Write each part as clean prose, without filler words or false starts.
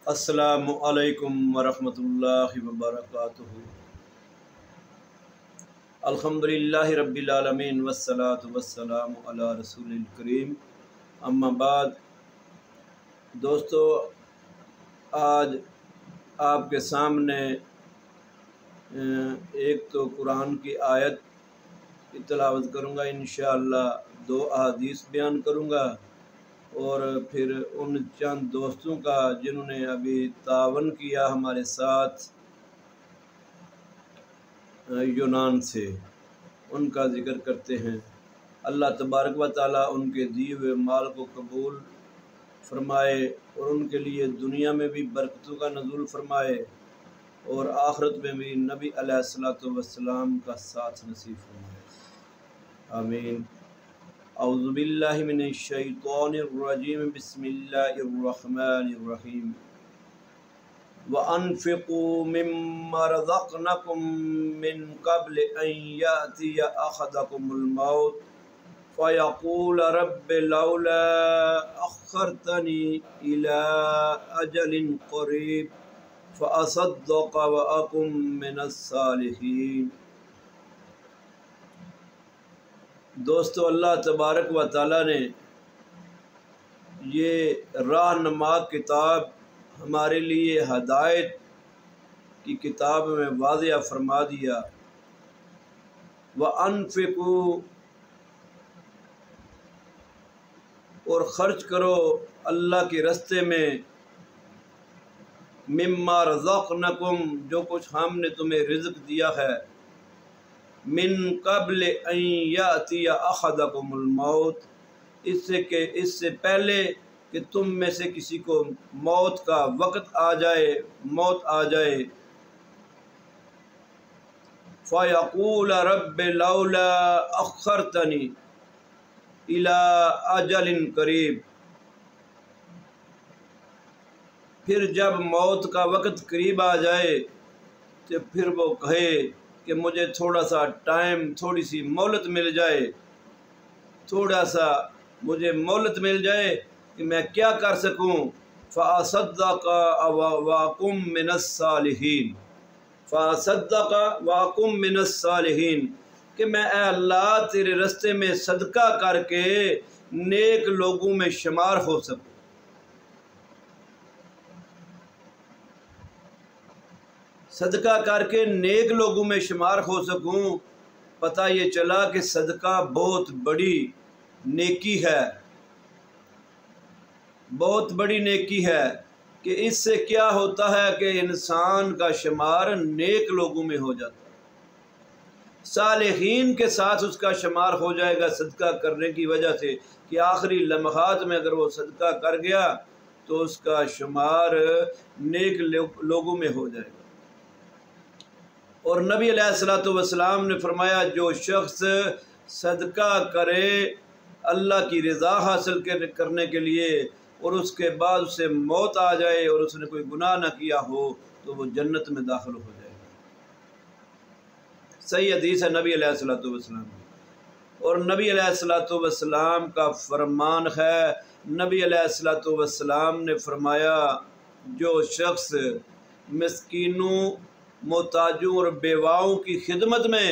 السلام علیکم ورحمۃ اللہ وبرکاتہ۔ الحمدللہ رب العالمین والصلاة والسلام علی رسول الکریم، اما بعد۔ دوستو، آج آپ کے سامنے ایک تو قرآن کی آیت کی تلاوت کروں گا، انشاءاللہ 2 احادیث بیان کروں گا، اور پھر ان چند دوستوں کا جنہوں نے ابھی تعاون کیا ہمارے ساتھ یونان سے، ان کا ذکر کرتے ہیں۔ اللہ تبارک و تعالیٰ ان کے دیے ہوئے مال کو قبول فرمائے، اور ان کے لیے دنیا میں بھی برکتوں کا نزول فرمائے، اور آخرت میں بھی نبی علیہ السلام کا ساتھ نصیب فرمائے، آمین۔ اعوذ باللہ من الشیطان الرجیم، بسم اللہ الرحمن الرحیم۔ وَأَنفِقُوا مِمَّا رَزَقْنَكُم مِّن قَبْلِ أَن يَأْتِيَ أَحَدَكُمُ الْمَوْتُ فَيَقُولَ رَبِّ لَوْلَا أَخَّرْتَنِي إِلَىٰ أَجَلٍ قَرِيبٍ فَأَصَدَّقَ وَأَكُن مِّنَ الصَّالِحِينَ۔ دوستو، اللہ تبارک و تعالیٰ نے یہ راہنما کتاب ہمارے لیے ہدایت کی کتاب میں واضح فرما دیا۔ وَأَنفِقُوا، اور خرچ کرو اللہ کے راستے میں، مما رزقنکم، جو کچھ ہم نے تمہیں رزق دیا ہے، من قبل ان یاتی احدکم الموت، اس سے پہلے کہ تم میں سے کسی کو موت کا وقت آ جائے، موت آ جائے۔ فَيَقُولَ رَبِّ لَوْلَا أَخَّرْتَنِي إِلَىٰ أَجَلٍ قَرِيبٍ، پھر جب موت کا وقت قریب آ جائے تو پھر وہ کہے کہ مجھے تھوڑا سا ٹائم، تھوڑی سی مہلت مل جائے، تھوڑا سا مجھے مہلت مل جائے کہ میں کیا کر سکوں۔ فَأَصَدَّقَ وَأَكُن مِّنَ الصَّالِحِينَ، فَأَصَدَّقَ وَأَكُن مِّنَ الصَّالِحِينَ، کہ میں اے اللہ تیرے راستے میں صدقہ کر کے نیک لوگوں میں شمار ہو سکوں۔ صدقہ کر کے نیک لوگوں میں شمار ہو سکوں۔ پتہ یہ چلا کہ صدقہ بہت بڑی نیکی ہے، بہت بڑی نیکی ہے، کہ اس سے کیا ہوتا ہے کہ انسان کا شمار نیک لوگوں میں ہو جاتا ہے، صالحین کے ساتھ اس کا شمار ہو جائے گا صدقہ کرنے کی وجہ سے، کہ آخری لمحات میں اگر وہ صدقہ کر گیا تو اس کا شمار نیک لوگوں میں ہو جائے گا۔ اور نبی علیہ السلام نے فرمایا، جو شخص صدقہ کرے اللہ کی رضا حاصل کرنے کے لیے، اور اس کے بعد اسے موت آ جائے اور اس نے کوئی گناہ نہ کیا ہو، تو وہ جنت میں داخل ہو جائے گا۔ صحیح حدیث ہے نبی علیہ السلام، اور نبی علیہ السلام کا فرمان ہے، نبی علیہ السلام نے فرمایا، جو شخص مسکینوں، محتاجوں اور بیواؤں کی خدمت میں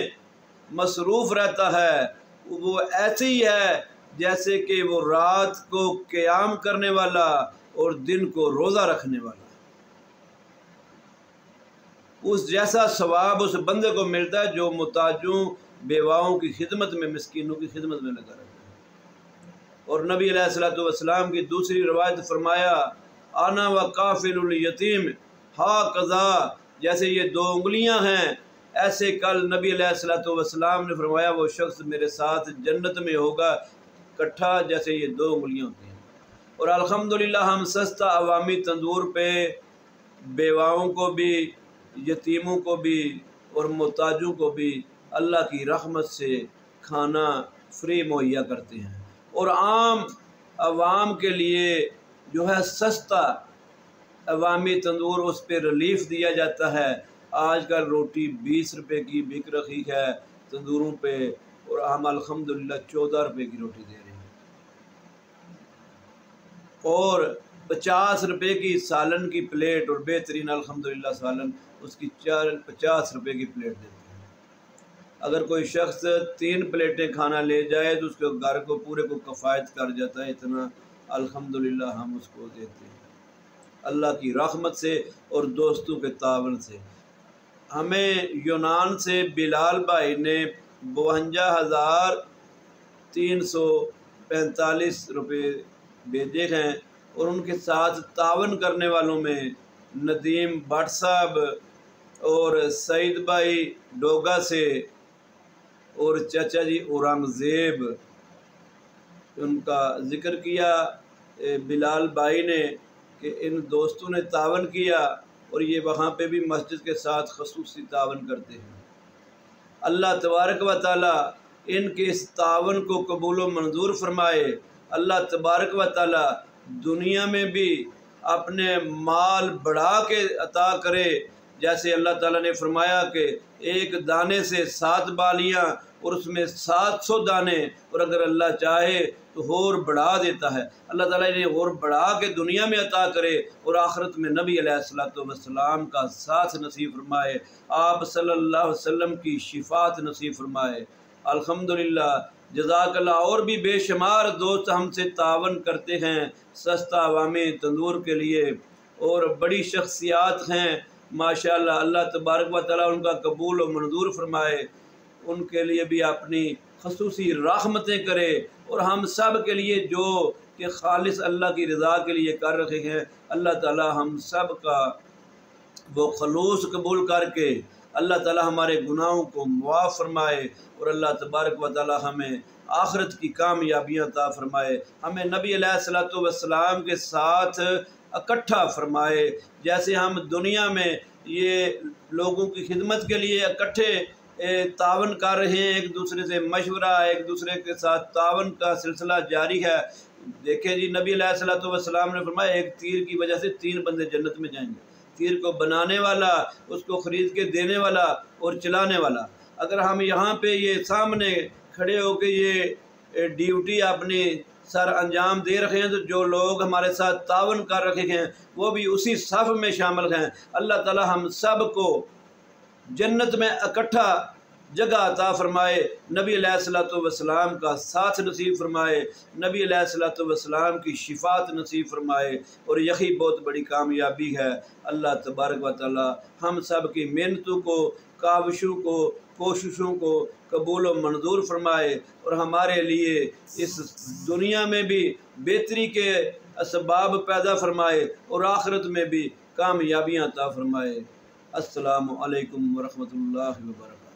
مصروف رہتا ہے، وہ ایسے ہی ہے جیسے کہ وہ رات کو قیام کرنے والا اور دن کو روزہ رکھنے والا۔ اس جیسا ثواب اس بندے کو ملتا ہے جو محتاجوں، بیواؤں کی خدمت میں، مسکینوں کی خدمت میں لگا رہتا ہے۔ اور نبی علیہ السلام کی دوسری روایت فرمایا، انا وکافل الیتیم ہاکذا، جیسے یہ 2 انگلیاں ہیں ایسے کل نبی علیہ السلام نے فرمایا وہ شخص میرے ساتھ جنت میں ہوگا کٹھا، جیسے یہ 2 انگلیاں ہوتی ہیں۔ اور الحمدللہ ہم سستا عوامی تندور پہ بیواؤں کو بھی، یتیموں کو بھی اور محتاجوں کو بھی اللہ کی رحمت سے کھانا فری مہیا کرتے ہیں، اور عام عوام کے لیے جو ہے سستا عوامی تندور، اس پہ ریلیف دیا جاتا ہے۔ آج کل روٹی 20 روپے کی بک رہی ہے تندوروں پہ، اور ہم الحمدللہ 14 روپے کی روٹی دے رہے ہیں۔ اور 50 روپے کی سالن کی پلیٹ، اور بہترین الحمدللہ سالن اس کی 50 روپے کی پلیٹ دیتے ہیں۔ اگر کوئی شخص 3 پلیٹیں کھانا لے جائے تو اس کے گھر کو پورے کو کفایت کر جاتا ہے، اتنا الحمدللہ ہم اس کو دیتے ہیں اللہ کی رحمت سے اور دوستوں کے تعاون سے۔ ہمیں یونان سے بلال بھائی نے 52,345 روپے بھیجے ہیں، اور ان کے ساتھ تعاون کرنے والوں میں ندیم بٹ صاحب اور سعید بھائی ڈوگا سے، اور چچا جی اورنگزیب، ان کا ذکر کیا بلال بھائی نے کہ ان دوستوں نے تعاون کیا، اور یہ وہاں پہ بھی مسجد کے ساتھ خصوصی تعاون کرتے ہیں۔ اللہ تبارک و تعالی ان کے اس تعاون کو قبول و منظور فرمائے۔ اللہ تبارک و تعالی دنیا میں بھی اپنے مال بڑھا کے عطا کرے، جیسے اللہ تعالیٰ نے فرمایا کہ ایک دانے سے 7 بالیاں اور اس میں 700 دانے، اور اگر اللہ چاہے تو اور بڑھا دیتا ہے۔ اللہ تعالیٰ نے اور بڑھا کے دنیا میں عطا کرے، اور آخرت میں نبی علیہ السلام کا ساتھ نصیب فرمائے، آپ صلی اللہ علیہ وسلم کی شفاعت نصیب فرمائے۔ الحمدللہ، جزاک اللہ۔ اور بھی بے شمار دوست ہم سے تعاون کرتے ہیں سستا عوامی تندور کے لیے، اور بڑی شخصیات ہیں ماشاءاللہ، اللہ تبارک و تعالیٰ ان کا قبول و منظور فرمائے، ان کے لیے بھی اپنی خصوصی رحمتیں کرے، اور ہم سب کے لیے جو کہ خالص اللہ کی رضا کے لیے کر رہے ہیں، اللہ تعالیٰ ہم سب کا وہ خلوص قبول کر کے اللہ تعالیٰ ہمارے گناہوں کو معاف فرمائے، اور اللہ تبارک و تعالیٰ ہمیں آخرت کی کامیابیاں عطا فرمائے، ہمیں نبی علیہ السلام کے ساتھ اکٹھا فرمائے۔ جیسے ہم دنیا میں یہ لوگوں کی خدمت کے لیے اکٹھے تعاون کر رہے ہیں، ایک دوسرے سے مشورہ، ایک دوسرے کے ساتھ تعاون کا سلسلہ جاری ہے۔ دیکھیں جی، نبی علیہ السلام نے فرمایا ایک تیر کی وجہ سے 3 بندے جنت میں جائیں گے، تیر کو بنانے والا، اس کو خرید کے دینے والا، اور چلانے والا۔ اگر ہم یہاں پہ یہ سامنے کھڑے ہو کے یہ ڈیوٹی اپنی سر انجام دے رہے ہیں، تو جو لوگ ہمارے ساتھ تعاون کر رہے ہیں وہ بھی اسی صف میں شامل ہیں۔ اللہ تعالیٰ ہم سب کو جنت میں اکٹھا جگہ عطا فرمائے، نبی علیہ السلام کا ساتھ نصیب فرمائے، نبی علیہ السلام کی شفاعت نصیب فرمائے، اور یہی بہت بڑی کامیابی ہے۔ اللہ تبارک و تعالی ہم سب کی محنتوں کو، کاوشوں کو، کوششوں کو قبول و منظور فرمائے، اور ہمارے لیے اس دنیا میں بھی بہتری کے اسباب پیدا فرمائے، اور آخرت میں بھی کامیابیاں عطا فرمائے۔ السلام علیکم ورحمۃ اللہ وبرکاتہ۔